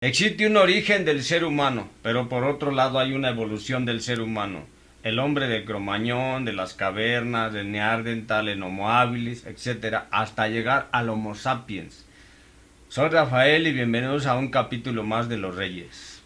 Existe un origen del ser humano, pero por otro lado hay una evolución del ser humano. El hombre de Cromañón, de las cavernas, del Neandertal, el Homo habilis, etc., hasta llegar al Homo sapiens. Soy Rafael y bienvenidos a un capítulo más de Los Reyes.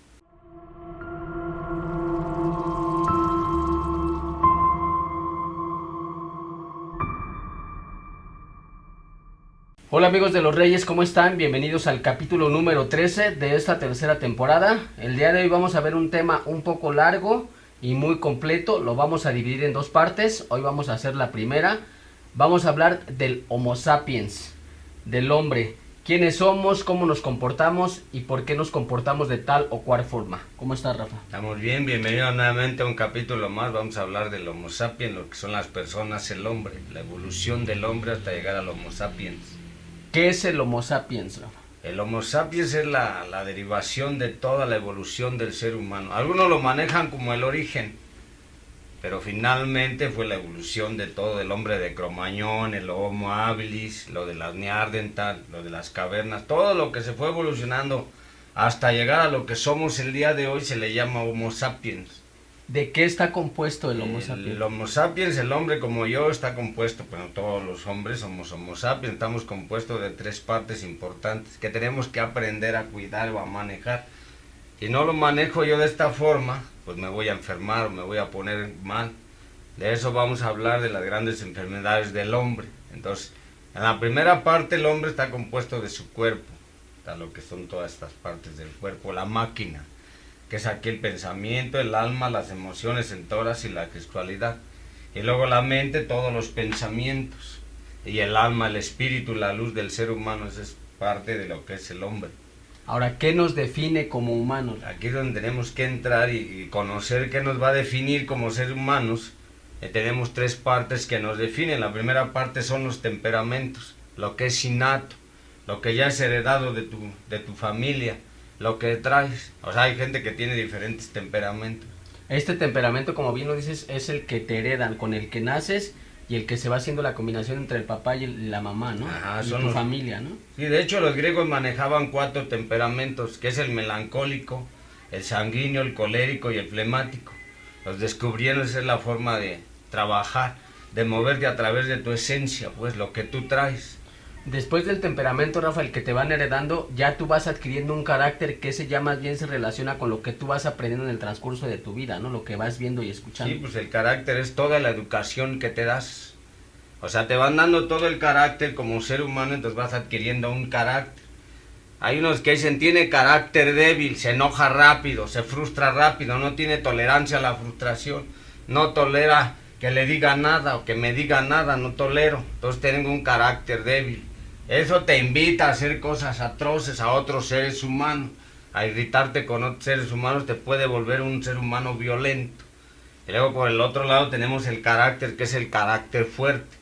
Hola amigos de los Reyes, ¿cómo están? Bienvenidos al capítulo número 13 de esta tercera temporada. El día de hoy vamos a ver un tema un poco largo y muy completo. Lo vamos a dividir en dos partes. Hoy vamos a hacer la primera. Vamos a hablar del Homo sapiens, del hombre. ¿Quiénes somos? ¿Cómo nos comportamos? ¿Y por qué nos comportamos de tal o cual forma? ¿Cómo estás, Rafa? Estamos bien, bienvenidos nuevamente a un capítulo más. Vamos a hablar del Homo sapiens, lo que son las personas, el hombre, la evolución del hombre hasta llegar al Homo sapiens. ¿Qué es el Homo sapiens, Rafa? El Homo sapiens es la derivación de toda la evolución del ser humano. Algunos lo manejan como el origen, pero finalmente fue la evolución de todo, el hombre de Cromañón, el Homo habilis, lo de las Neandertal, lo de las cavernas, todo lo que se fue evolucionando hasta llegar a lo que somos el día de hoy se le llama Homo sapiens. ¿De qué está compuesto el Homo sapiens? El Homo sapiens, el hombre como yo, está compuesto, bueno, todos los hombres somos Homo sapiens, estamos compuestos de tres partes importantes que tenemos que aprender a cuidar o a manejar. Si no lo manejo yo de esta forma, pues me voy a enfermar o me voy a poner mal. De eso vamos a hablar, de las grandes enfermedades del hombre. Entonces, en la primera parte el hombre está compuesto de su cuerpo, está lo que son todas estas partes del cuerpo, la máquina, que es aquí el pensamiento, el alma, las emociones, el tórax y la sexualidad. Y luego la mente, todos los pensamientos. Y el alma, el espíritu, la luz del ser humano, esa es parte de lo que es el hombre. Ahora, ¿qué nos define como humanos? Aquí es donde tenemos que entrar y conocer qué nos va a definir como seres humanos. Tenemos tres partes que nos definen. La primera parte son los temperamentos, lo que es innato, lo que ya es heredado de tu familia, lo que traes. O sea, hay gente que tiene diferentes temperamentos. Este temperamento, como bien lo dices, es el que te heredan, con el que naces y el que se va haciendo la combinación entre el papá y la mamá, ¿no? Ajá, y tu familia, ¿no? Sí, de hecho los griegos manejaban 4 temperamentos, que es el melancólico, el sanguíneo, el colérico y el flemático. Los descubrieron, esa es la forma de trabajar, de moverte a través de tu esencia, pues lo que tú traes. Después del temperamento, Rafa, el que te van heredando, ya tú vas adquiriendo un carácter que ese ya más bien se relaciona con lo que tú vas aprendiendo en el transcurso de tu vida, ¿no? Lo que vas viendo y escuchando. Sí, pues el carácter es toda la educación que te das. O sea, te van dando todo el carácter como ser humano, entonces vas adquiriendo un carácter. Hay unos que dicen, tiene carácter débil, se enoja rápido, se frustra rápido, no tiene tolerancia a la frustración, no tolera que le diga nada o que me diga nada, no tolero, entonces tengo un carácter débil. Eso te invita a hacer cosas atroces a otros seres humanos, a irritarte con otros seres humanos, te puede volver un ser humano violento. Y luego por el otro lado tenemos el carácter, que es el carácter fuerte,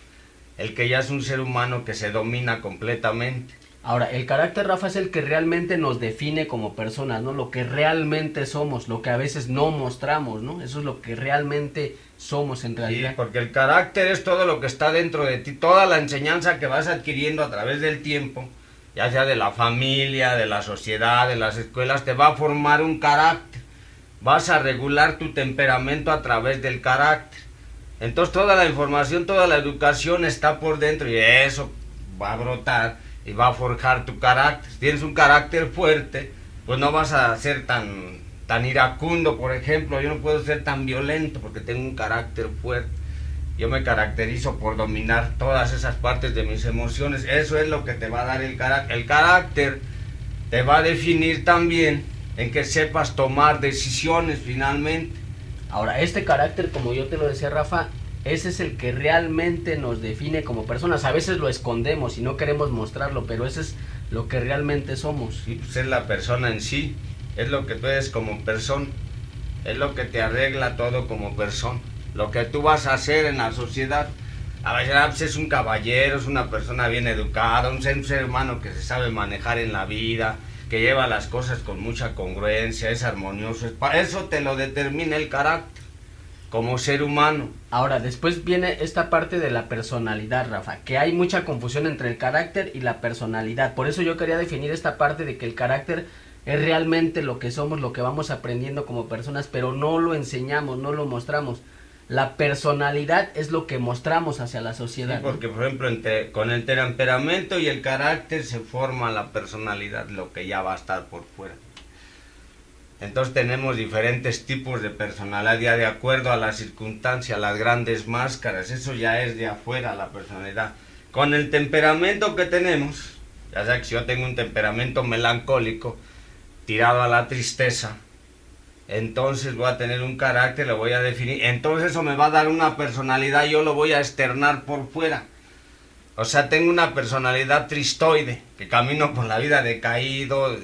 el que ya es un ser humano que se domina completamente. Ahora, el carácter, Rafa, es el que realmente nos define como personas, ¿no? Lo que realmente somos, lo que a veces no mostramos, ¿no? Eso es lo que realmente somos en realidad. Sí, porque el carácter es todo lo que está dentro de ti, toda la enseñanza que vas adquiriendo a través del tiempo, ya sea de la familia, de la sociedad, de las escuelas, te va a formar un carácter. Vas a regular tu temperamento a través del carácter. Entonces toda la información, toda la educación está por dentro y eso va a brotar y va a forjar tu carácter. Si tienes un carácter fuerte, pues no vas a ser tan iracundo, por ejemplo. Yo no puedo ser tan violento porque tengo un carácter fuerte. Yo me caracterizo por dominar todas esas partes de mis emociones. Eso es lo que te va a dar el carácter. El carácter te va a definir también en que sepas tomar decisiones finalmente. Ahora, este carácter, como yo te lo decía, Rafa, ese es el que realmente nos define como personas. A veces lo escondemos y no queremos mostrarlo, pero ese es lo que realmente somos. Sí, pues es la persona en sí, es lo que tú eres como persona, es lo que te arregla todo como persona, lo que tú vas a hacer en la sociedad. A veces es un caballero, es una persona bien educada, un ser humano que se sabe manejar en la vida, que lleva las cosas con mucha congruencia, es armonioso. Eso te lo determina el carácter como ser humano. Ahora, después viene esta parte de la personalidad, Rafa, que hay mucha confusión entre el carácter y la personalidad. Por eso yo quería definir esta parte de que el carácter es realmente lo que somos, lo que vamos aprendiendo como personas, pero no lo enseñamos, no lo mostramos. La personalidad es lo que mostramos hacia la sociedad. Sí, porque por ejemplo con el temperamento y el carácter se forma la personalidad, lo que ya va a estar por fuera. Entonces tenemos diferentes tipos de personalidad ya de acuerdo a la circunstancia, las grandes máscaras, eso ya es de afuera la personalidad. Con el temperamento que tenemos, ya sea que si yo tengo un temperamento melancólico, tirado a la tristeza, entonces voy a tener un carácter, lo voy a definir, entonces eso me va a dar una personalidad, yo lo voy a externar por fuera. O sea, tengo una personalidad tristoide, que camino por la vida decaído,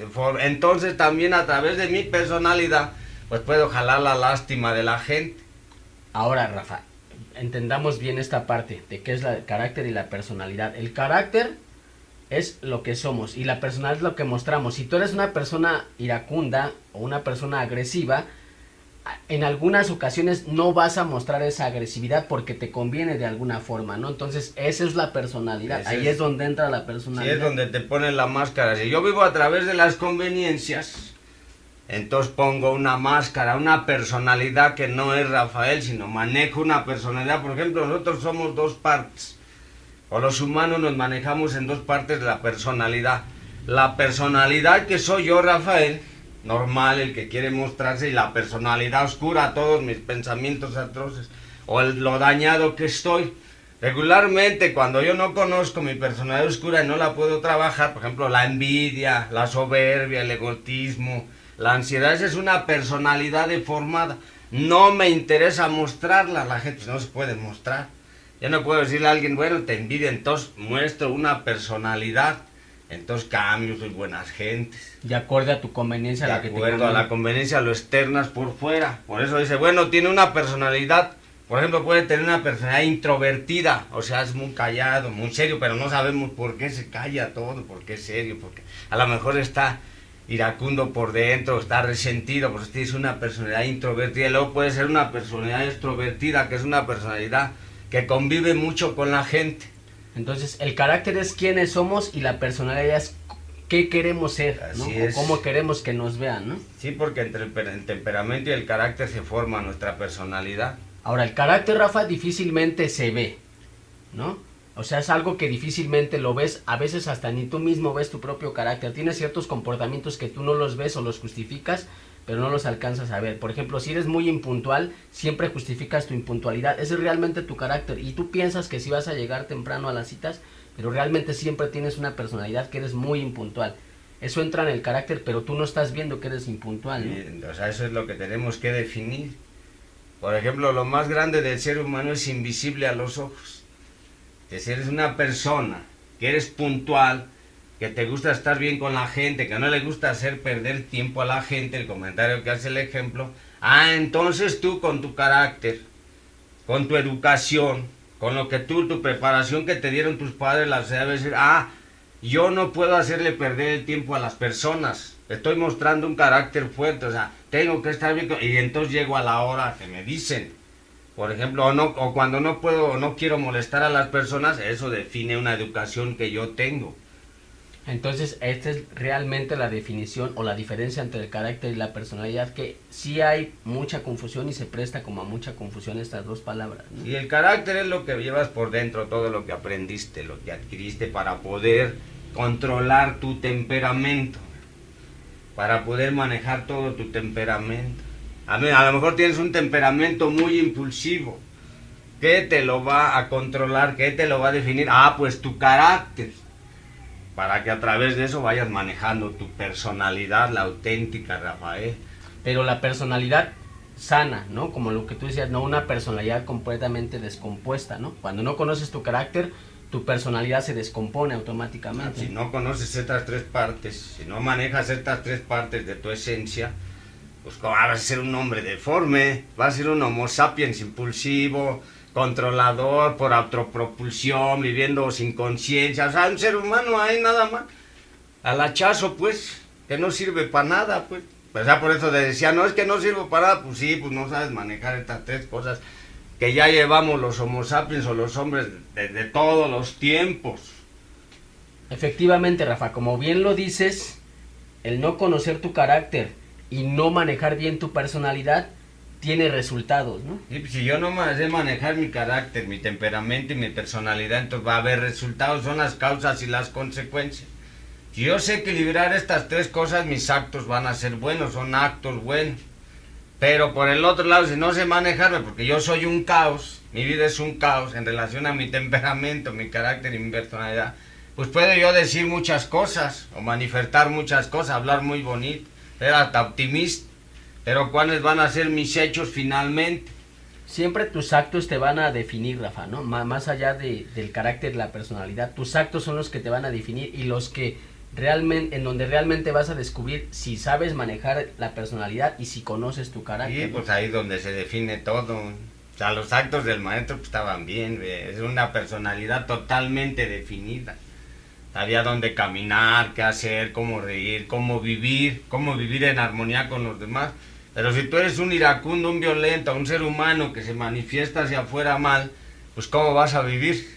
entonces también a través de mi personalidad, pues puedo jalar la lástima de la gente. Ahora, Rafa, entendamos bien esta parte de qué es el carácter y la personalidad. El carácter es lo que somos y la personalidad es lo que mostramos. Si tú eres una persona iracunda o una persona agresiva, en algunas ocasiones no vas a mostrar esa agresividad porque te conviene de alguna forma, ¿no? Entonces, esa es la personalidad. Ahí es donde entra la personalidad. Sí, es donde te ponen la máscara. Si yo vivo a través de las conveniencias, entonces pongo una máscara, una personalidad que no es Rafael, sino manejo una personalidad. Por ejemplo, nosotros somos dos partes, o los humanos nos manejamos en dos partes de la personalidad. La personalidad que soy yo, Rafael, normal, el que quiere mostrarse, y la personalidad oscura, todos mis pensamientos atroces, o lo dañado que estoy. Regularmente, cuando yo no conozco mi personalidad oscura y no la puedo trabajar, por ejemplo, la envidia, la soberbia, el egoísmo, la ansiedad, esa es una personalidad deformada. No me interesa mostrarla, la gente no se puede mostrar. Yo no puedo decirle a alguien, bueno, te envidia, entonces muestro una personalidad. Entonces cambio, soy buenas gentes. De acuerdo a tu conveniencia. De acuerdo a la conveniencia, lo externas por fuera. Por eso dice, bueno, tiene una personalidad. Por ejemplo, puede tener una personalidad introvertida. O sea, es muy callado, muy serio, pero no sabemos por qué se calla todo, por qué es serio. Porque a lo mejor está iracundo por dentro, está resentido, porque es una personalidad introvertida. Y luego puede ser una personalidad extrovertida, que es una personalidad que convive mucho con la gente. Entonces, el carácter es quiénes somos y la personalidad es qué queremos ser, ¿no? O cómo queremos que nos vean, ¿no? Sí, porque entre el temperamento y el carácter se forma nuestra personalidad. Ahora, el carácter, Rafa, difícilmente se ve, ¿no? O sea, es algo que difícilmente lo ves, a veces hasta ni tú mismo ves tu propio carácter. Tienes ciertos comportamientos que tú no los ves o los justificas, pero no los alcanzas a ver. Por ejemplo, si eres muy impuntual, siempre justificas tu impuntualidad. Ese es realmente tu carácter. Y tú piensas que sí vas a llegar temprano a las citas, pero realmente siempre tienes una personalidad que eres muy impuntual. Eso entra en el carácter, pero tú no estás viendo que eres impuntual, ¿no? Sí, o sea, eso es lo que tenemos que definir. Por ejemplo, lo más grande del ser humano es invisible a los ojos. Que si eres una persona que eres puntual, que te gusta estar bien con la gente, que no le gusta hacer perder tiempo a la gente, el comentario que hace el ejemplo, entonces tú con tu carácter, con tu educación, con lo que tu preparación que te dieron tus padres, la sociedad, decir, yo no puedo hacerle perder el tiempo a las personas, estoy mostrando un carácter fuerte, o sea, tengo que estar bien, y entonces llego a la hora que me dicen, por ejemplo, o cuando no puedo o no quiero molestar a las personas, eso define una educación que yo tengo. Entonces, esta es realmente la definición o la diferencia entre el carácter y la personalidad, que sí hay mucha confusión y se presta como a mucha confusión estas dos palabras, ¿no? Y el carácter es lo que llevas por dentro, todo lo que aprendiste, lo que adquiriste para poder controlar tu temperamento, para poder manejar todo tu temperamento. A lo mejor tienes un temperamento muy impulsivo. ¿Qué te lo va a controlar? ¿Qué te lo va a definir? Pues tu carácter. Para que a través de eso vayas manejando tu personalidad, la auténtica, Rafael. Pero la personalidad sana, ¿no? Como lo que tú decías, no una personalidad completamente descompuesta, ¿no? Cuando no conoces tu carácter, tu personalidad se descompone automáticamente. Si no conoces estas tres partes, si no manejas estas tres partes de tu esencia, pues vas a ser un hombre deforme, vas a ser un homo sapiens impulsivo, controlador, por autopropulsión, viviendo sin conciencia, o sea, un ser humano ahí nada más, al hachazo, pues, que no sirve para nada, pues. O sea, por eso te decía, no es que no sirvo para nada, pues sí, pues no sabes manejar estas tres cosas que ya llevamos los homo sapiens o los hombres de todos los tiempos. Efectivamente, Rafa, como bien lo dices, el no conocer tu carácter y no manejar bien tu personalidad tiene resultados, ¿no? Y pues, si yo no me sé manejar mi carácter, mi temperamento y mi personalidad, entonces va a haber resultados, son las causas y las consecuencias. Si yo sé equilibrar estas tres cosas, mis actos van a ser buenos, son actos buenos. Pero por el otro lado, si no sé manejarme, porque yo soy un caos, mi vida es un caos en relación a mi temperamento, mi carácter y mi personalidad, pues puedo yo decir muchas cosas, o manifestar muchas cosas, hablar muy bonito, ser hasta optimista, pero ¿cuáles van a ser mis hechos finalmente? Siempre tus actos te van a definir, Rafa, ¿no? Más allá del carácter, la personalidad, tus actos son los que te van a definir y los que realmente, en donde realmente vas a descubrir si sabes manejar la personalidad y si conoces tu carácter. Sí, pues ahí es donde se define todo. O sea, los actos del maestro pues, estaban bien, es una personalidad totalmente definida. Sabía dónde caminar, qué hacer, cómo reír, cómo vivir en armonía con los demás. Pero si tú eres un iracundo, un violento, un ser humano que se manifiesta hacia afuera mal, pues ¿cómo vas a vivir?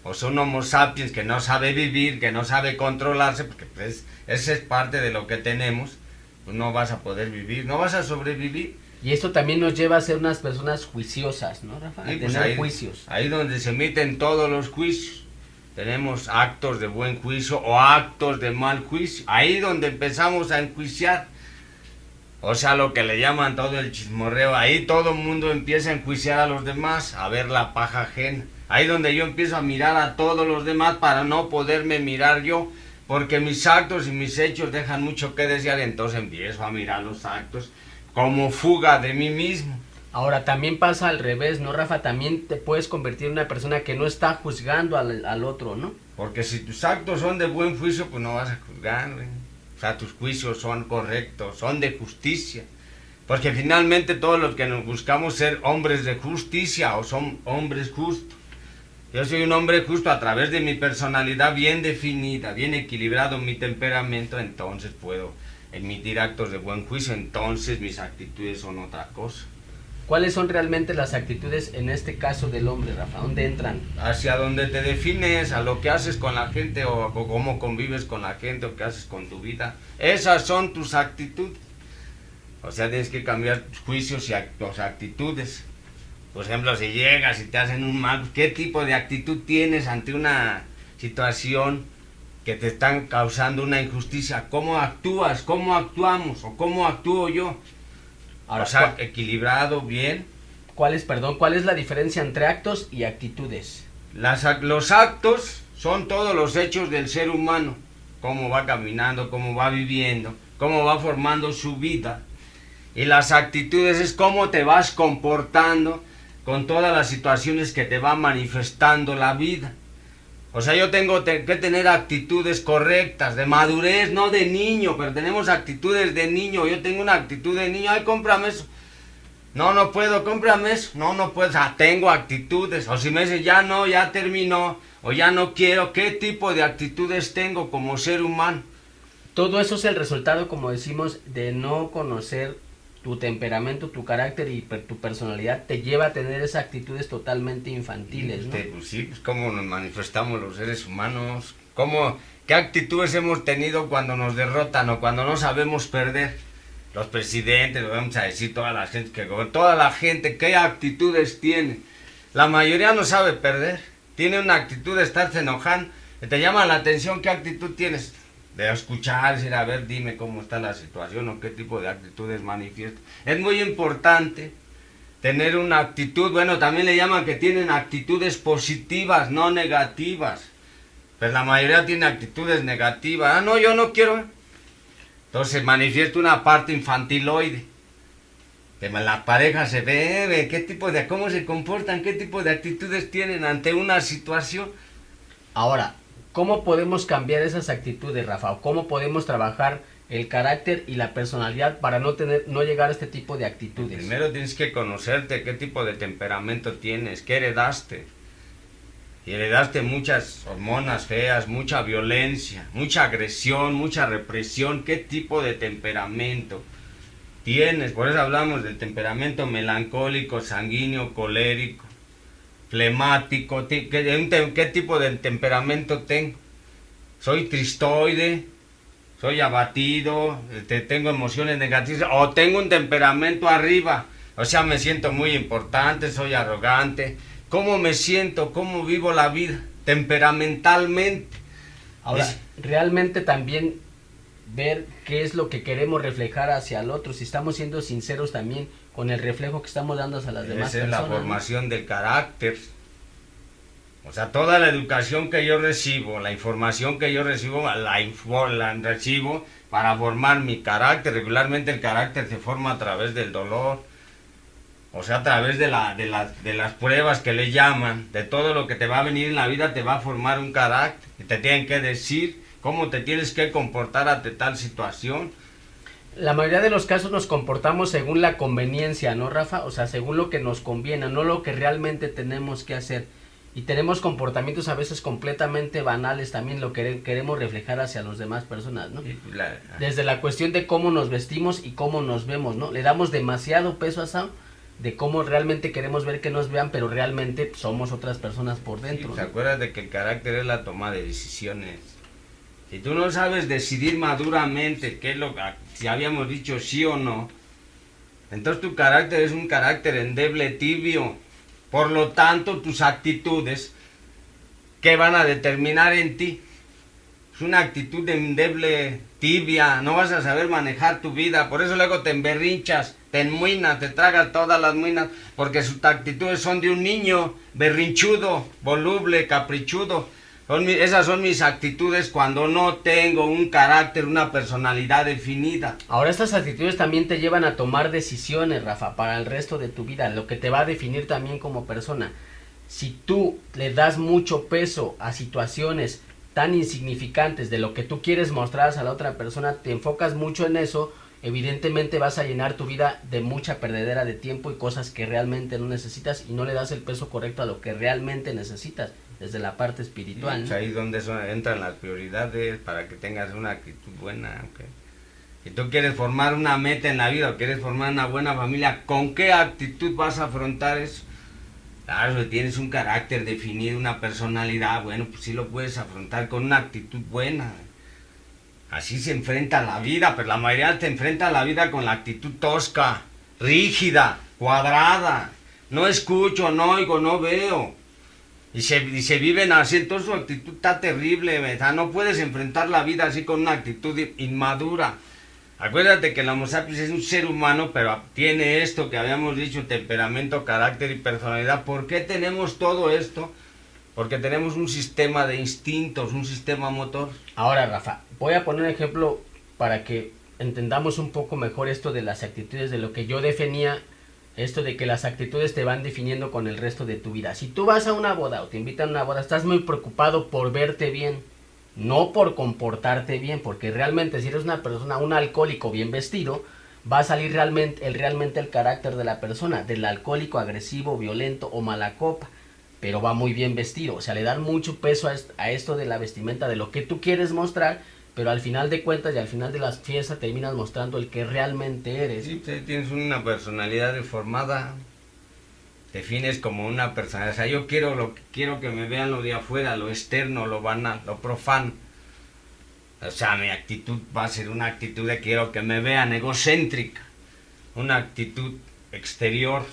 O son homo sapiens que no sabe vivir, que no sabe controlarse, porque pues esa es parte de lo que tenemos, pues no vas a poder vivir, no vas a sobrevivir. Y esto también nos lleva a ser unas personas juiciosas, ¿no, Rafa? Sí, A pues tener juicios. Ahí donde se emiten todos los juicios. Tenemos actos de buen juicio o actos de mal juicio. Ahí donde empezamos a enjuiciar. O sea, lo que le llaman todo el chismorreo. Ahí todo el mundo empieza a enjuiciar a los demás, a ver la paja ajena. Ahí donde yo empiezo a mirar a todos los demás para no poderme mirar yo. Porque mis actos y mis hechos dejan mucho que desear. Entonces empiezo a mirar los actos como fuga de mí mismo. Ahora, también pasa al revés, ¿no, Rafa? También te puedes convertir en una persona que no está juzgando al otro, ¿no? Porque si tus actos son de buen juicio, pues no vas a juzgar, güey. O sea, tus juicios son correctos, son de justicia. Porque finalmente todos los que nos buscamos ser hombres de justicia o son hombres justos. Yo soy un hombre justo a través de mi personalidad bien definida, bien equilibrado mi temperamento, entonces puedo emitir actos de buen juicio, entonces mis actitudes son otra cosa. ¿Cuáles son realmente las actitudes en este caso del hombre, Rafa? ¿Dónde entran? Hacia donde te defines, a lo que haces con la gente o cómo convives con la gente o qué haces con tu vida. Esas son tus actitudes. O sea, tienes que cambiar tus juicios y tus actitudes. Por ejemplo, si llegas y te hacen un mal, ¿qué tipo de actitud tienes ante una situación que te están causando una injusticia? ¿Cómo actúas? ¿Cómo actuamos? ¿O cómo actúo yo? Ahora, o sea, equilibrado, bien. ¿Cuál es la diferencia entre actos y actitudes? Los actos son todos los hechos del ser humano. Cómo va caminando, cómo va viviendo, cómo va formando su vida. Y las actitudes es cómo te vas comportando con todas las situaciones que te va manifestando la vida. O sea, yo tengo que tener actitudes correctas, de madurez, no de niño, pero tenemos actitudes de niño. Yo tengo una actitud de niño, ay, cómprame eso. No, no puedo, cómprame eso. No, no puedo, o sea, tengo actitudes. O si me dicen, ya no, ya terminó, o ya no quiero, ¿qué tipo de actitudes tengo como ser humano? Todo eso es el resultado, como decimos, de no conocer tu temperamento, tu carácter y tu personalidad te lleva a tener esas actitudes totalmente infantiles, ¿no? Pues sí, pues cómo nos manifestamos los seres humanos, qué actitudes hemos tenido cuando nos derrotan o cuando no sabemos perder. Los presidentes, lo vamos a decir, toda la gente, ¿qué actitudes tiene? La mayoría no sabe perder, tiene una actitud de estarse enojando, te llama la atención, ¿qué actitud tienes? De escuchar, decir, a ver, dime cómo está la situación o qué tipo de actitudes manifiestas. Es muy importante tener una actitud, bueno, también le llaman que tienen actitudes positivas, no negativas. Pero la mayoría tiene actitudes negativas. Ah, no, yo no quiero. Entonces manifiesta una parte infantiloide. Que la pareja se ve, cómo se comportan, qué tipo de actitudes tienen ante una situación. Ahora, ¿cómo podemos cambiar esas actitudes, Rafa? ¿O cómo podemos trabajar el carácter y la personalidad para no llegar a este tipo de actitudes? Primero tienes que conocerte, qué tipo de temperamento tienes, qué heredaste. Y heredaste muchas hormonas feas, mucha violencia, mucha agresión, mucha represión. ¿Qué tipo de temperamento tienes? Por eso hablamos del temperamento melancólico, sanguíneo, colérico, flemático. ¿Qué tipo de temperamento tengo? ¿Soy tristoide? soy abatido, tengo emociones negativas o tengo un temperamento arriba. O sea, me siento muy importante, soy arrogante. ¿Cómo me siento? ¿Cómo vivo la vida? Temperamentalmente. Ahora, realmente también ver qué es lo que queremos reflejar hacia el otro, si estamos siendo sinceros también con el reflejo que estamos dando hacia las demás Esa es personas. la formación del carácter. O sea, toda la educación que yo recibo, la información que yo recibo, la recibo para formar mi carácter. Regularmente el carácter se forma a través del dolor. O sea, a través de las pruebas que le llaman, de todo lo que te va a venir en la vida, te va a formar un carácter. Y te tienen que decir cómo te tienes que comportar ante tal situación. La mayoría de los casos nos comportamos según la conveniencia, ¿no, Rafa? O sea, según lo que nos conviene, no lo que realmente tenemos que hacer. Y tenemos comportamientos a veces completamente banales también, lo que queremos reflejar hacia las demás personas, ¿no? Desde la cuestión de cómo nos vestimos y cómo nos vemos, ¿no? Le damos demasiado peso a eso, de cómo realmente queremos ver que nos vean, pero realmente somos otras personas por dentro. Sí, ¿te acuerdas de que el carácter es la toma de decisiones? Si tú no sabes decidir maduramente qué es lo que, si habíamos dicho sí o no, entonces tu carácter es un carácter endeble, tibio. Por lo tanto, tus actitudes, ¿qué van a determinar en ti? Es una actitud endeble, tibia, no vas a saber manejar tu vida, por eso luego te emberrinchas, te enmuinas, te tragas todas las muinas, porque sus actitudes son de un niño berrinchudo, voluble, caprichudo. Esas son mis actitudes cuando no tengo un carácter, una personalidad definida. Ahora estas actitudes también te llevan a tomar decisiones, Rafa, para el resto de tu vida, lo que te va a definir también como persona. Si tú le das mucho peso a situaciones tan insignificantes de lo que tú quieres mostrar a la otra persona, te enfocas mucho en eso, evidentemente vas a llenar tu vida de mucha perdedera de tiempo y cosas que realmente no necesitas y no le das el peso correcto a lo que realmente necesitas desde la parte espiritual, ¿no? Ahí es donde entran las prioridades para que tengas una actitud buena. Okay. Si tú quieres formar una meta en la vida o quieres formar una buena familia, ¿con qué actitud vas a afrontar eso? Claro, si tienes un carácter definido, una personalidad, bueno, pues sí lo puedes afrontar con una actitud buena. Así se enfrenta la vida, pero la mayoría se enfrenta a la vida con la actitud tosca, rígida, cuadrada. No escucho, no oigo, no veo. Y se viven así, entonces su actitud está terrible, ¿verdad? No puedes enfrentar la vida así con una actitud inmadura. Acuérdate que el Homo sapiens es un ser humano, pero tiene esto que habíamos dicho, temperamento, carácter y personalidad. ¿Por qué tenemos todo esto? Porque tenemos un sistema de instintos, un sistema motor. Ahora, Rafa, voy a poner un ejemplo para que entendamos un poco mejor esto de las actitudes, de lo que yo definía, esto de que las actitudes te van definiendo con el resto de tu vida. Si tú vas a una boda o te invitan a una boda, estás muy preocupado por verte bien, no por comportarte bien, porque realmente si eres una persona, un alcohólico bien vestido, va a salir realmente el carácter de la persona, del alcohólico agresivo, violento o mala copa, pero va muy bien vestido. O sea, le dan mucho peso a esto de la vestimenta, de lo que tú quieres mostrar, pero al final de cuentas y al final de las fiestas terminas mostrando el que realmente eres. Sí, tienes una personalidad deformada, defines como una persona, o sea, yo quiero que me vean lo de afuera, lo externo, lo banal, lo profano. O sea, mi actitud va a ser una actitud de quiero que me vean egocéntrica, una actitud exterior.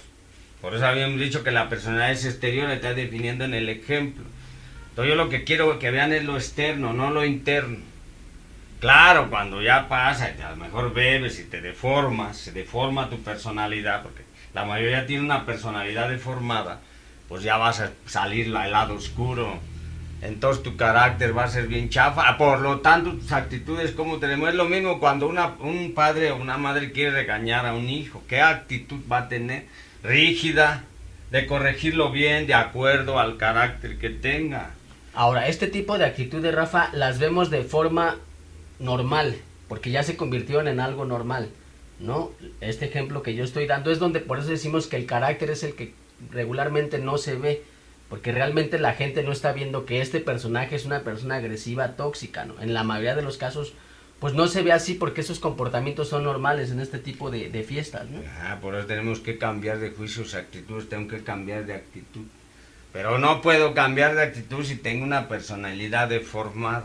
Por eso habíamos dicho que la personalidad es exterior, la está definiendo en el ejemplo. Entonces yo lo que quiero que vean es lo externo, no lo interno. Claro, cuando ya pasa, a lo mejor bebes y te deformas, se deforma tu personalidad, porque la mayoría tiene una personalidad deformada, pues ya vas a salir al lado oscuro, entonces tu carácter va a ser bien chafa, por lo tanto tus actitudes como tenemos, es lo mismo cuando un padre o una madre quiere regañar a un hijo, ¿qué actitud va a tener? Rígida, de corregirlo bien, de acuerdo al carácter que tenga. Ahora, este tipo de actitudes, Rafa, las vemos de forma normal, porque ya se convirtieron en algo normal, ¿no? Este ejemplo que yo estoy dando es donde por eso decimos que el carácter es el que regularmente no se ve, porque realmente la gente no está viendo que este personaje es una persona agresiva, tóxica, ¿no? En la mayoría de los casos, pues no se ve así porque esos comportamientos son normales en este tipo de fiestas, ¿no? Por eso tenemos que cambiar de juicios, actitudes, tengo que cambiar de actitud. Pero no puedo cambiar de actitud si tengo una personalidad deformada.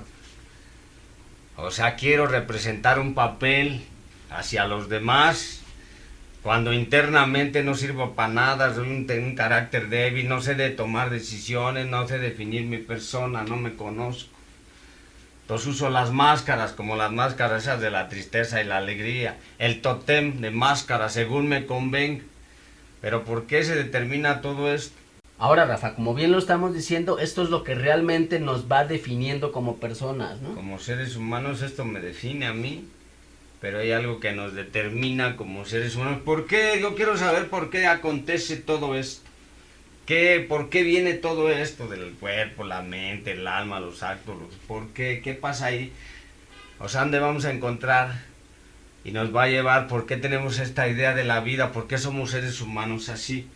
O sea, quiero representar un papel hacia los demás, cuando internamente no sirvo para nada, soy un carácter débil, no sé de tomar decisiones, no sé definir mi persona, no me conozco. Entonces uso las máscaras, como las máscaras esas de la tristeza y la alegría, el tótem de máscaras según me convenga. Pero ¿por qué se determina todo esto? Ahora, Rafa, como bien lo estamos diciendo, esto es lo que realmente nos va definiendo como personas, ¿no? Como seres humanos esto me define a mí, pero hay algo que nos determina como seres humanos. ¿Por qué? Yo quiero saber por qué acontece todo esto. ¿Por qué viene todo esto del cuerpo, la mente, el alma, los actos? ¿Por qué? ¿Qué pasa ahí? O sea, ¿dónde vamos a encontrar? Y nos va a llevar, ¿por qué tenemos esta idea de la vida? ¿Por qué somos seres humanos así?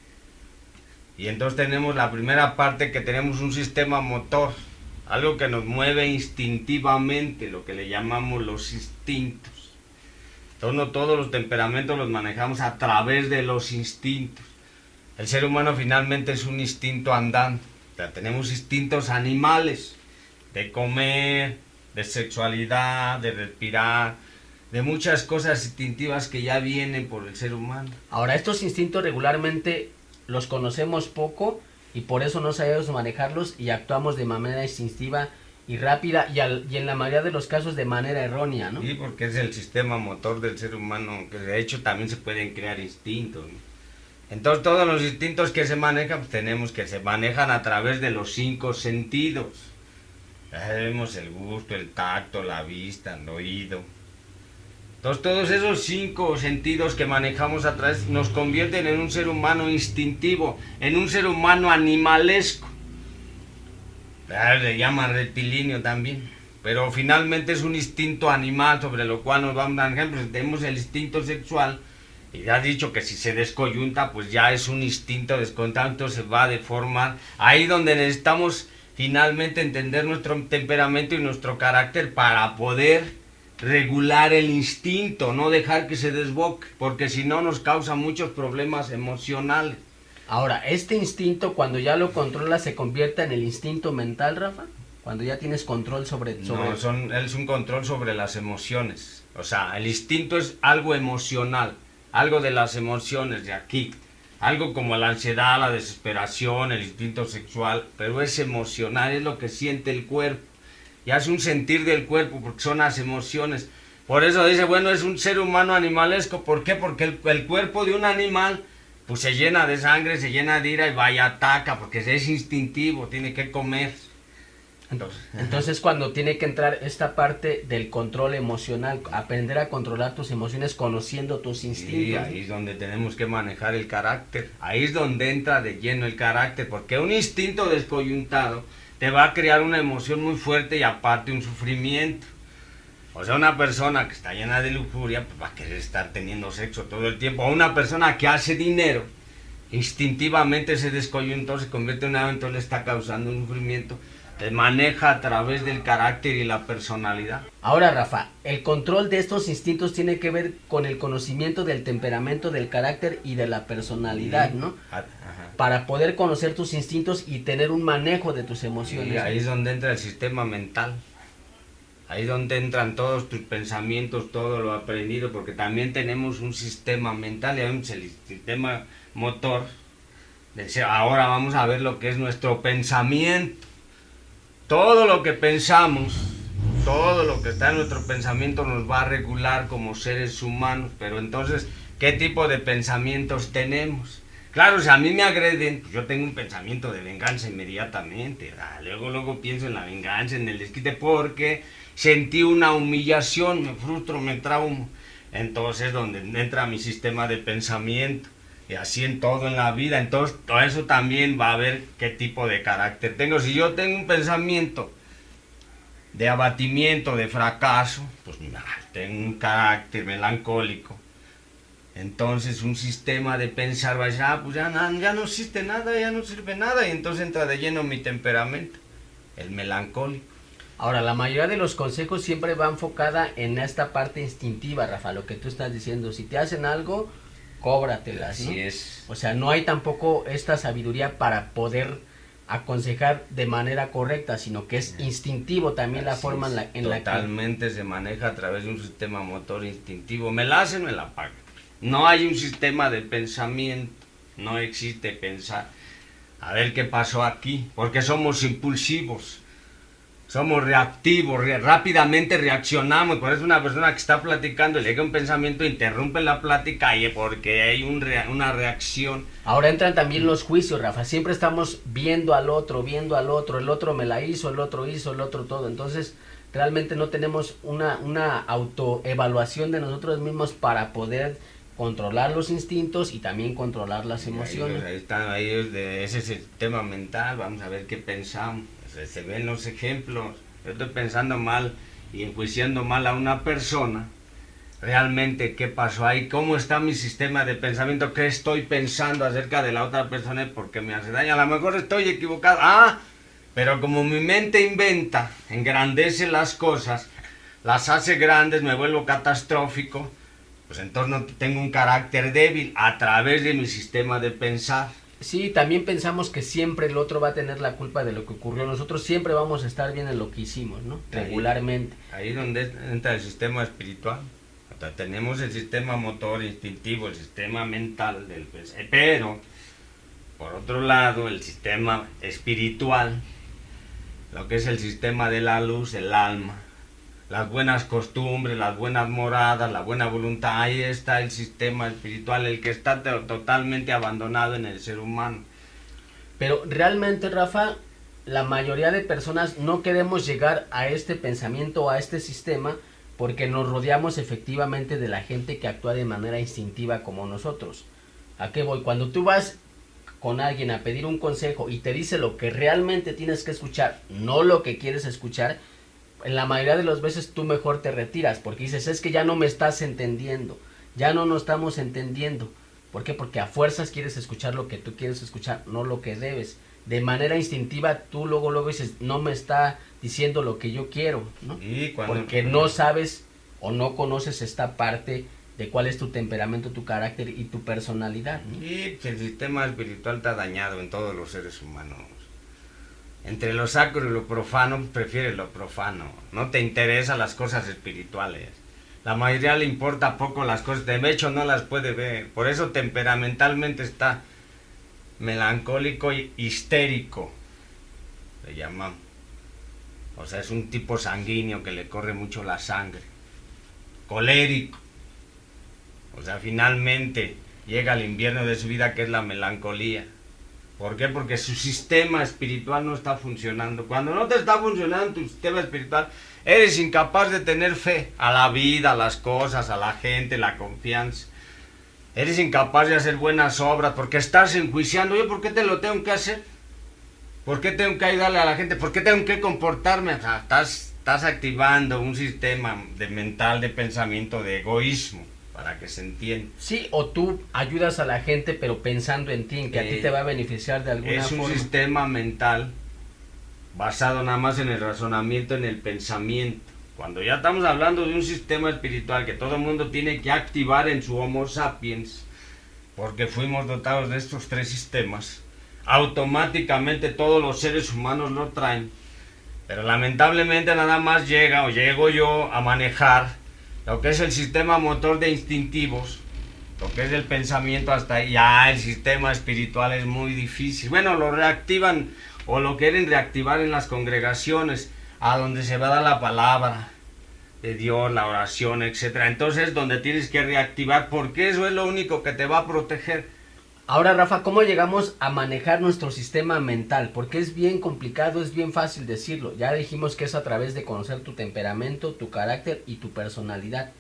Y entonces tenemos la primera parte, que tenemos un sistema motor, algo que nos mueve instintivamente, lo que le llamamos los instintos. Entonces no todos los temperamentos los manejamos a través de los instintos. El ser humano finalmente es un instinto andante. O sea, tenemos instintos animales, de comer, de sexualidad, de respirar, de muchas cosas instintivas que ya vienen por el ser humano. Ahora, estos instintos regularmente los conocemos poco y por eso no sabemos manejarlos y actuamos de manera instintiva y rápida y en la mayoría de los casos de manera errónea, ¿no? Sí, porque es el sistema motor del ser humano, que de hecho también se pueden crear instintos, ¿no? Entonces todos los instintos que se manejan, pues tenemos que se manejan a través de los 5 sentidos. Ya vemos el gusto, el tacto, la vista, el oído. Entonces todos esos 5 sentidos que manejamos a través nos convierten en un ser humano instintivo, en un ser humano animalesco. Le llaman reptilíneo también. Pero finalmente es un instinto animal sobre lo cual nos vamos a dar ejemplos. Tenemos el instinto sexual. Y ya has dicho que si se descoyunta, pues ya es un instinto descoyuntado, entonces se va a deformar. Ahí donde necesitamos finalmente entender nuestro temperamento y nuestro carácter para poder regular el instinto, no dejar que se desboque, porque si no nos causa muchos problemas emocionales. Ahora, este instinto cuando ya lo controlas se convierte en el instinto mental, Rafa, cuando ya tienes control sobre... No, es un control sobre las emociones. O sea, el instinto es algo emocional, algo de las emociones de aquí, algo como la ansiedad, la desesperación, el instinto sexual, pero es emocional, es lo que siente el cuerpo. Y hace un sentir del cuerpo, porque son las emociones. Por eso dice, bueno, es un ser humano animalesco. ¿Por qué? Porque el cuerpo de un animal, pues se llena de sangre, se llena de ira y va y ataca, porque es instintivo, tiene que comer. Entonces cuando tiene que entrar esta parte del control emocional, aprender a controlar tus emociones conociendo tus instintos. Sí, ahí es donde tenemos que manejar el carácter. Ahí es donde entra de lleno el carácter, porque un instinto descoyuntado te va a crear una emoción muy fuerte y aparte un sufrimiento. O sea, una persona que está llena de lujuria, pues va a querer estar teniendo sexo todo el tiempo. O una persona que hace dinero, instintivamente se descoyuntó, se convierte en un evento, le está causando un sufrimiento. Te maneja a través del carácter y la personalidad. Ahora, Rafa, el control de estos instintos tiene que ver con el conocimiento del temperamento, del carácter y de la personalidad, ¿no? Ajá. Para poder conocer tus instintos y tener un manejo de tus emociones. Y ahí es donde entra el sistema mental. Ahí es donde entran todos tus pensamientos, todo lo aprendido, porque también tenemos un sistema mental, el sistema motor. Ahora vamos a ver lo que es nuestro pensamiento. Todo lo que pensamos, todo lo que está en nuestro pensamiento nos va a regular como seres humanos. Pero entonces, ¿qué tipo de pensamientos tenemos? Claro, si a mí me agreden, pues yo tengo un pensamiento de venganza inmediatamente. Luego pienso en la venganza, en el desquite, porque sentí una humillación, me frustro, me traumo. Entonces, donde entra mi sistema de pensamiento. Y así en todo en la vida. Entonces todo eso también va a ver qué tipo de carácter tengo. Si yo tengo un pensamiento de abatimiento, de fracaso, pues tengo un carácter melancólico. Entonces un sistema de pensar va a decir, pues ya no existe nada, ya no sirve nada. Y entonces entra de lleno mi temperamento, el melancólico. Ahora, la mayoría de los consejos siempre va enfocada en esta parte instintiva, Rafa, lo que tú estás diciendo. Si te hacen algo, cóbratelas, ¿no? Así es. O sea, no hay tampoco esta sabiduría para poder aconsejar de manera correcta, sino que es instintivo también la forma en la que... Totalmente se maneja a través de un sistema motor instintivo. Me la hacen, me la pagan. No hay un sistema de pensamiento, no existe pensar. A ver qué pasó aquí, porque somos impulsivos, somos reactivos, rápidamente reaccionamos. Por eso una persona que está platicando y le llega un pensamiento, interrumpe la plática y porque hay una reacción. Ahora entran también los juicios, Rafa. Siempre estamos viendo al otro, el otro me la hizo, el otro todo. Entonces, realmente no tenemos una autoevaluación de nosotros mismos para poder controlar los instintos y también controlar las emociones. Ese es el tema mental. Vamos a ver qué pensamos. Se ven los ejemplos. Yo estoy pensando mal y enjuiciando mal a una persona. Realmente, ¿qué pasó ahí? ¿Cómo está mi sistema de pensamiento? ¿Qué estoy pensando acerca de la otra persona y por qué me hace daño? A lo mejor estoy equivocado. Pero como mi mente inventa, engrandece las cosas, las hace grandes, me vuelvo catastrófico, pues entonces tengo un carácter débil a través de mi sistema de pensar. Sí, también pensamos que siempre el otro va a tener la culpa de lo que ocurrió. Nosotros siempre vamos a estar bien en lo que hicimos, ¿no? Regularmente. Ahí es donde entra el sistema espiritual. Tenemos el sistema motor instintivo, el sistema mental del pensamiento. Pero, por otro lado, el sistema espiritual, lo que es el sistema de la luz, el alma, las buenas costumbres, las buenas moradas, la buena voluntad, ahí está el sistema espiritual, el que está totalmente abandonado en el ser humano. Pero realmente, Rafa, la mayoría de personas no queremos llegar a este pensamiento o a este sistema porque nos rodeamos efectivamente de la gente que actúa de manera instintiva como nosotros. ¿A qué voy? Cuando tú vas con alguien a pedir un consejo y te dice lo que realmente tienes que escuchar, no lo que quieres escuchar, en la mayoría de las veces tú mejor te retiras porque dices, es que ya no me estás entendiendo, ya no nos estamos entendiendo. ¿Por qué? Porque a fuerzas quieres escuchar lo que tú quieres escuchar, no lo que debes. De manera instintiva tú luego dices, no me está diciendo lo que yo quiero, ¿no? Porque no sabes o no conoces esta parte de cuál es tu temperamento, tu carácter y tu personalidad, ¿no? Y el sistema espiritual está dañado en todos los seres humanos. Entre lo sacro y lo profano, prefieres lo profano. No te interesan las cosas espirituales. La mayoría le importa poco las cosas, de hecho no las puede ver. Por eso temperamentalmente está melancólico y histérico, le llamamos. O sea, es un tipo sanguíneo que le corre mucho la sangre. Colérico. O sea, finalmente llega el invierno de su vida, que es la melancolía. ¿Por qué? Porque su sistema espiritual no está funcionando. Cuando no te está funcionando tu sistema espiritual, eres incapaz de tener fe a la vida, a las cosas, a la gente, la confianza. Eres incapaz de hacer buenas obras porque estás enjuiciando. Yo, ¿por qué te lo tengo que hacer? ¿Por qué tengo que ayudarle a la gente? ¿Por qué tengo que comportarme? O sea, estás activando un sistema mental de pensamiento de egoísmo, para que se entienda. Sí, o tú ayudas a la gente pero pensando en ti, en que a ti te va a beneficiar de alguna forma. Es un sistema mental basado nada más en el razonamiento, en el pensamiento. Cuando ya estamos hablando de un sistema espiritual que todo el mundo tiene que activar en su Homo sapiens, porque fuimos dotados de estos tres sistemas, automáticamente todos los seres humanos lo traen, pero lamentablemente nada más llego yo a manejar lo que es el sistema motor de instintivos, lo que es el pensamiento, hasta ahí. Ya el sistema espiritual es muy difícil. Bueno, lo reactivan o lo quieren reactivar en las congregaciones, a donde se va a dar la palabra de Dios, la oración, etcétera. Entonces, donde tienes que reactivar, porque eso es lo único que te va a proteger. Ahora, Rafa, ¿cómo llegamos a manejar nuestro sistema mental? Porque es bien complicado, es bien fácil decirlo. Ya dijimos que es a través de conocer tu temperamento, tu carácter y tu personalidad.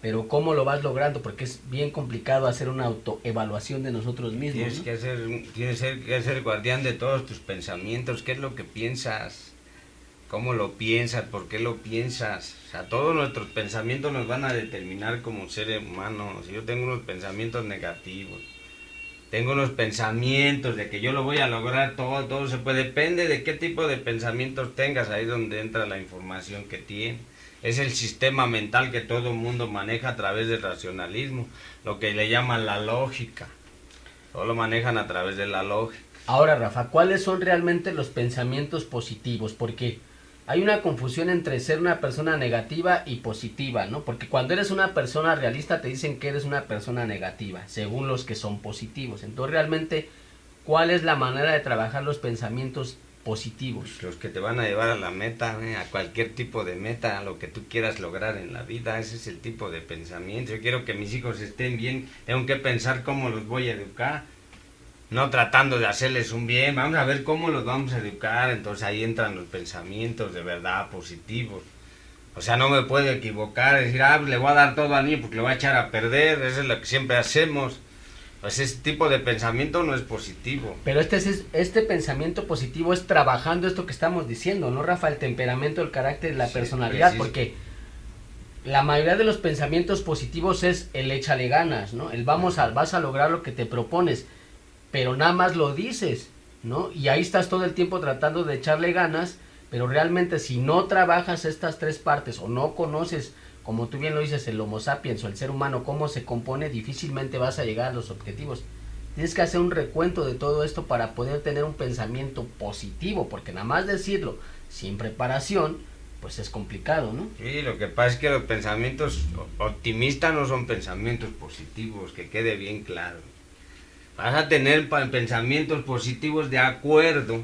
Pero ¿cómo lo vas logrando? Porque es bien complicado hacer una autoevaluación de nosotros mismos. Tienes que ser guardián de todos tus pensamientos. ¿Qué es lo que piensas? ¿Cómo lo piensas? ¿Por qué lo piensas? O sea, todos nuestros pensamientos nos van a determinar como seres humanos. Si yo tengo unos pensamientos negativos, tengo unos pensamientos de que yo lo voy a lograr, todo se puede, depende de qué tipo de pensamientos tengas, ahí es donde entra la información que tienes. Es el sistema mental que todo el mundo maneja a través del racionalismo, lo que le llaman la lógica. Todo lo manejan a través de la lógica. Ahora, Rafa, ¿cuáles son realmente los pensamientos positivos? Porque hay una confusión entre ser una persona negativa y positiva, ¿no? Porque cuando eres una persona realista te dicen que eres una persona negativa, según los que son positivos. Entonces, realmente, ¿cuál es la manera de trabajar los pensamientos positivos? Los que te van a llevar a la meta, a cualquier tipo de meta, a lo que tú quieras lograr en la vida. Ese es el tipo de pensamiento. Yo quiero que mis hijos estén bien, tengo que pensar cómo los voy a educar, no tratando de hacerles un bien. Vamos a ver cómo los vamos a educar. Entonces ahí entran los pensamientos de verdad positivos. O sea, no me puedo equivocar, decir, le voy a dar todo al niño porque lo voy a echar a perder. Eso es lo que siempre hacemos. Pues ese tipo de pensamiento no es positivo. Pero este pensamiento positivo es trabajando esto que estamos diciendo, ¿no, Rafa? El temperamento, el carácter, la personalidad, porque la mayoría de los pensamientos positivos es el échale ganas, ¿no? El vas a lograr lo que te propones, pero nada más lo dices, ¿no? Y ahí estás todo el tiempo tratando de echarle ganas, pero realmente si no trabajas estas tres partes o no conoces, como tú bien lo dices, el Homo sapiens o el ser humano, cómo se compone, difícilmente vas a llegar a los objetivos. Tienes que hacer un recuento de todo esto para poder tener un pensamiento positivo, porque nada más decirlo sin preparación, pues es complicado, ¿no? Sí, lo que pasa es que los pensamientos optimistas no son pensamientos positivos, que quede bien claro. Vas a tener pensamientos positivos de acuerdo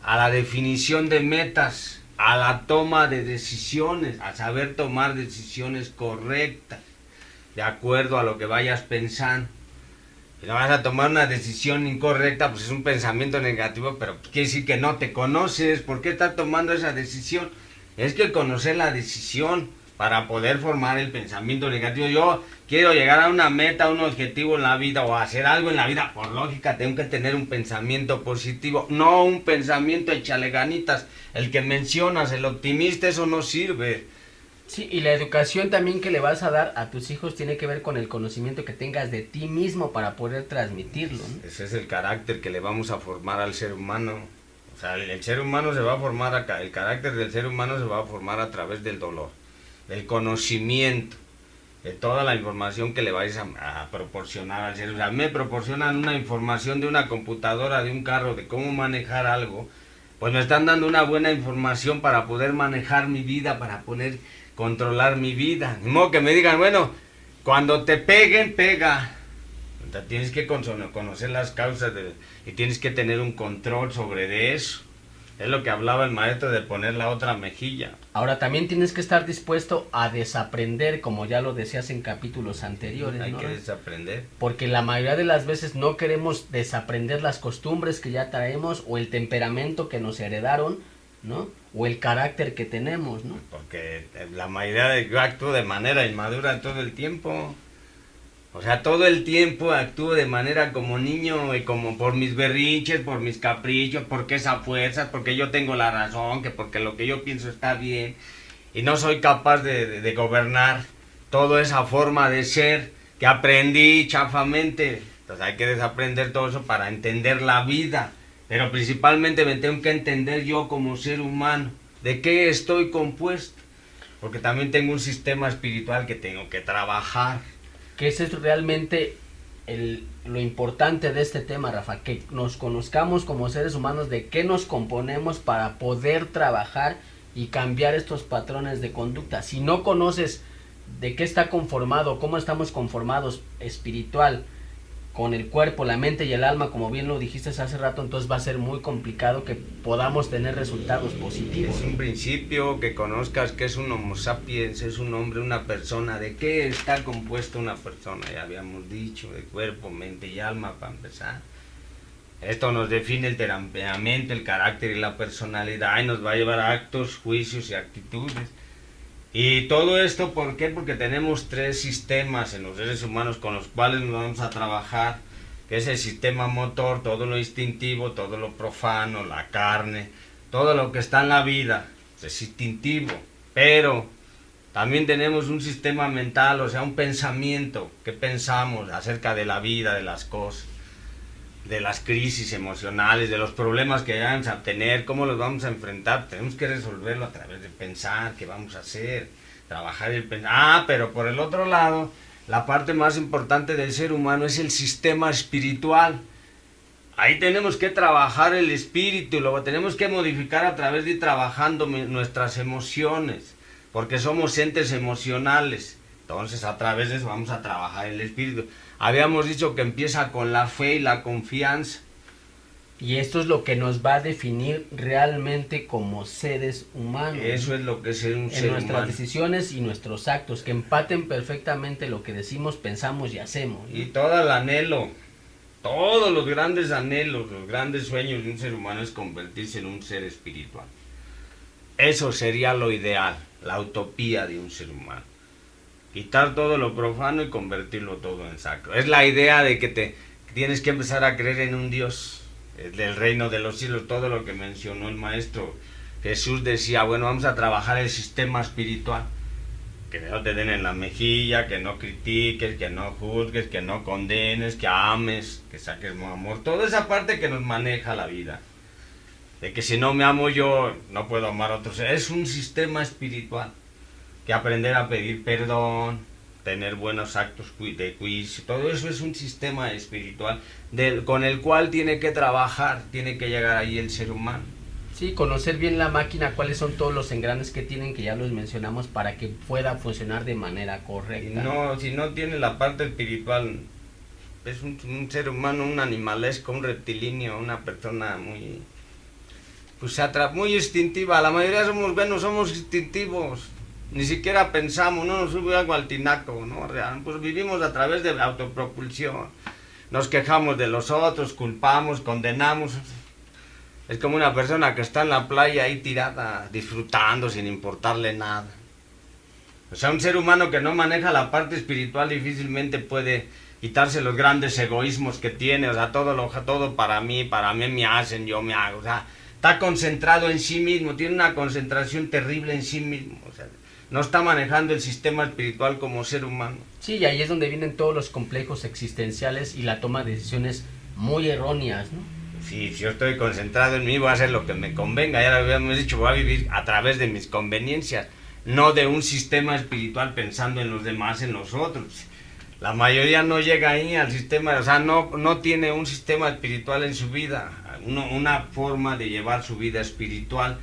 a la definición de metas, a la toma de decisiones, a saber tomar decisiones correctas, de acuerdo a lo que vayas pensando. Si no vas a tomar una decisión incorrecta, pues es un pensamiento negativo, pero quiere decir que no te conoces. ¿Por qué estás tomando esa decisión? Es que conocer la decisión para poder formar el pensamiento negativo. Yo quiero llegar a una meta, a un objetivo en la vida o hacer algo en la vida. Por lógica tengo que tener un pensamiento positivo, no un pensamiento échale ganitas. El que mencionas, el optimista, eso no sirve. Sí, y la educación también que le vas a dar a tus hijos tiene que ver con el conocimiento que tengas de ti mismo para poder transmitirlo, ¿no? Ese es el carácter que le vamos a formar al ser humano. O sea, el ser humano se va a formar acá, el carácter del ser humano se va a formar a través del dolor, del conocimiento, de toda la información que le vais a proporcionar al ser. O sea, me proporcionan una información de una computadora, de un carro, de cómo manejar algo, pues me están dando una buena información para poder manejar mi vida, para poder controlar mi vida. De modo que me digan, bueno, cuando te peguen, pega. O sea, tienes que conocer las causas y tienes que tener un control sobre eso. Es lo que hablaba el maestro de poner la otra mejilla. Ahora también tienes que estar dispuesto a desaprender, como ya lo decías en capítulos anteriores, Hay ¿no? que desaprender. Porque la mayoría de las veces no queremos desaprender las costumbres que ya traemos o el temperamento que nos heredaron, ¿no? O el carácter que tenemos, ¿no? Porque la mayoría de yo actúo de manera inmadura todo el tiempo. O sea, todo el tiempo actúo de manera como niño y como por mis berrinches, por mis caprichos, porque esa fuerza, porque yo tengo la razón, que porque lo que yo pienso está bien. Y no soy capaz de gobernar toda esa forma de ser que aprendí chafamente. Entonces hay que desaprender todo eso para entender la vida. Pero principalmente me tengo que entender yo como ser humano. ¿De qué estoy compuesto? Porque también tengo un sistema espiritual que tengo que trabajar. Que ese es realmente lo importante de este tema, Rafa, que nos conozcamos como seres humanos de qué nos componemos para poder trabajar y cambiar estos patrones de conducta. Si no conoces de qué está conformado, cómo estamos conformados espiritual, con el cuerpo, la mente y el alma, como bien lo dijiste hace rato, entonces va a ser muy complicado que podamos tener resultados positivos. Es un principio que conozcas que es un Homo sapiens, es un hombre, una persona. ¿De qué está compuesta una persona? Ya habíamos dicho, de cuerpo, mente y alma para empezar. Esto nos define el temperamento, el carácter y la personalidad y nos va a llevar a actos, juicios y actitudes. Y todo esto, ¿por qué? Porque tenemos tres sistemas en los seres humanos con los cuales nos vamos a trabajar, que es el sistema motor, todo lo instintivo, todo lo profano, la carne, todo lo que está en la vida, es instintivo, pero también tenemos un sistema mental, o sea, un pensamiento, que pensamos acerca de la vida, de las cosas, de las crisis emocionales, de los problemas que vamos a tener, cómo los vamos a enfrentar. Tenemos que resolverlo a través de pensar, qué vamos a hacer, trabajar el pensar. Pero por el otro lado, la parte más importante del ser humano es el sistema espiritual, Ahí tenemos que trabajar el espíritu, lo tenemos que modificar a través de ir trabajando nuestras emociones, porque somos entes emocionales. Entonces a través de eso vamos a trabajar el espíritu. Habíamos dicho que empieza con la fe y la confianza. Y esto es lo que nos va a definir realmente como seres humanos. Eso es lo que es ser un ser humano. En nuestras decisiones y nuestros actos, que empaten perfectamente lo que decimos, pensamos y hacemos, ¿no? Y todo el anhelo, todos los grandes anhelos, los grandes sueños de un ser humano es convertirse en un ser espiritual. Eso sería lo ideal, la utopía de un ser humano. Quitar todo lo profano y convertirlo todo en sacro. Es la idea de que tienes que empezar a creer en un Dios del reino de los cielos, todo lo que mencionó el maestro Jesús. Decía, bueno, vamos a trabajar el sistema espiritual, que no te den en la mejilla, que no critiques, que no juzgues, que no condenes, que ames, que saques amor, toda esa parte que nos maneja la vida, de que si no me amo yo, no puedo amar a otros. Es un sistema espiritual, que aprender a pedir perdón, tener buenos actos de juicio, todo eso es un sistema espiritual con el cual tiene que trabajar, tiene que llegar ahí el ser humano. Sí, conocer bien la máquina, cuáles son todos los engranes que tienen, que ya los mencionamos, para que pueda funcionar de manera correcta. Si no tiene la parte espiritual, es un ser humano, un animalesco, un reptilíneo, una persona muy, muy instintiva. La mayoría somos instintivos. Ni siquiera pensamos, no nos sube algo al tinaco, ¿no? Pues vivimos a través de la autopropulsión. Nos quejamos de los otros, culpamos, condenamos. Es como una persona que está en la playa ahí tirada, disfrutando sin importarle nada. O sea, un ser humano que no maneja la parte espiritual difícilmente puede quitarse los grandes egoísmos que tiene. O sea, todo para mí me hacen, yo me hago. O sea, está concentrado en sí mismo, tiene una concentración terrible en sí mismo. O sea, no está manejando el sistema espiritual como ser humano. Sí, y ahí es donde vienen todos los complejos existenciales y la toma de decisiones muy erróneas, ¿no? Sí, si yo estoy concentrado en mí, voy a hacer lo que me convenga. Ya lo habíamos dicho, voy a vivir a través de mis conveniencias, no de un sistema espiritual pensando en los demás, en los otros. La mayoría no llega ahí al sistema, o sea, no tiene un sistema espiritual en su vida, una forma de llevar su vida espiritual.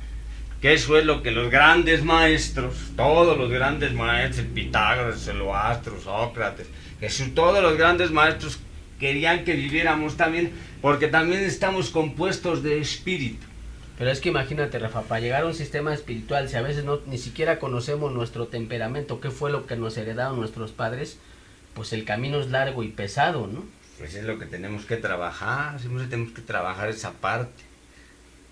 Que eso es lo que los grandes maestros, todos los grandes maestros, Pitágoras, Zoroastro, Sócrates, Jesús, todos los grandes maestros querían que viviéramos también, porque también estamos compuestos de espíritu. Pero es que imagínate, Rafa, para llegar a un sistema espiritual, si a veces ni siquiera conocemos nuestro temperamento, qué fue lo que nos heredaron nuestros padres, pues el camino es largo y pesado, ¿no? Pues es lo que tenemos que trabajar, siempre tenemos que trabajar esa parte.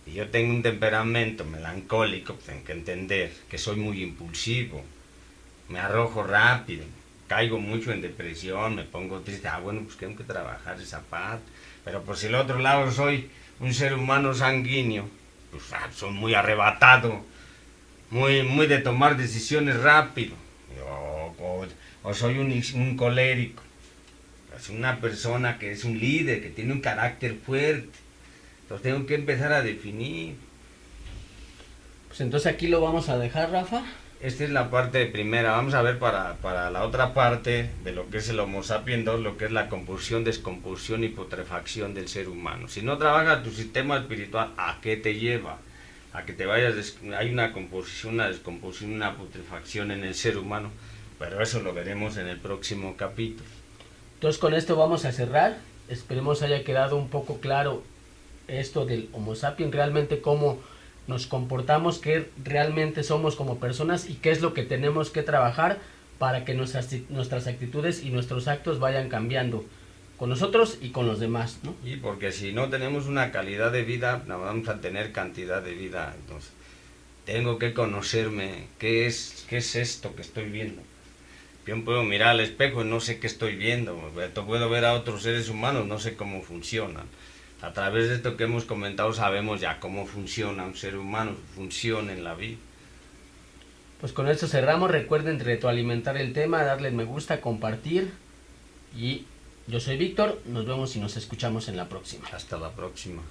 Si yo tengo un temperamento melancólico, pues tengo que entender que soy muy impulsivo, me arrojo rápido, caigo mucho en depresión, me pongo triste. Bueno, pues tengo que trabajar esa parte. Pero por si el otro lado soy un ser humano sanguíneo, pues soy muy arrebatado, muy de tomar decisiones rápido, o soy un colérico, es una persona que es un líder, que tiene un carácter fuerte. Entonces tengo que empezar a definir. Pues entonces aquí lo vamos a dejar, Rafa. Esta es la parte primera. Vamos a ver para la otra parte de lo que es el Homo sapiens 2, lo que es la compulsión, descompulsión y putrefacción del ser humano. Si no trabaja tu sistema espiritual, ¿a qué te lleva? A que te vayas, hay una composición, una descomposición, una putrefacción en el ser humano. Pero eso lo veremos en el próximo capítulo. Entonces con esto vamos a cerrar. Esperemos haya quedado un poco claro esto del Homo sapiens, realmente cómo nos comportamos, qué realmente somos como personas y qué es lo que tenemos que trabajar para que nuestras actitudes y nuestros actos vayan cambiando con nosotros y con los demás, ¿no? Y porque si no tenemos una calidad de vida, no vamos a tener cantidad de vida. Entonces tengo que conocerme, qué es esto que estoy viendo. Yo puedo mirar al espejo y no sé qué estoy viendo, puedo ver a otros seres humanos, no sé cómo funcionan. A través de esto que hemos comentado sabemos ya cómo funciona un ser humano, funciona en la vida. Pues con esto cerramos. Recuerden retroalimentar el tema, darle me gusta, compartir. Y yo soy Víctor, nos vemos y nos escuchamos en la próxima. Hasta la próxima.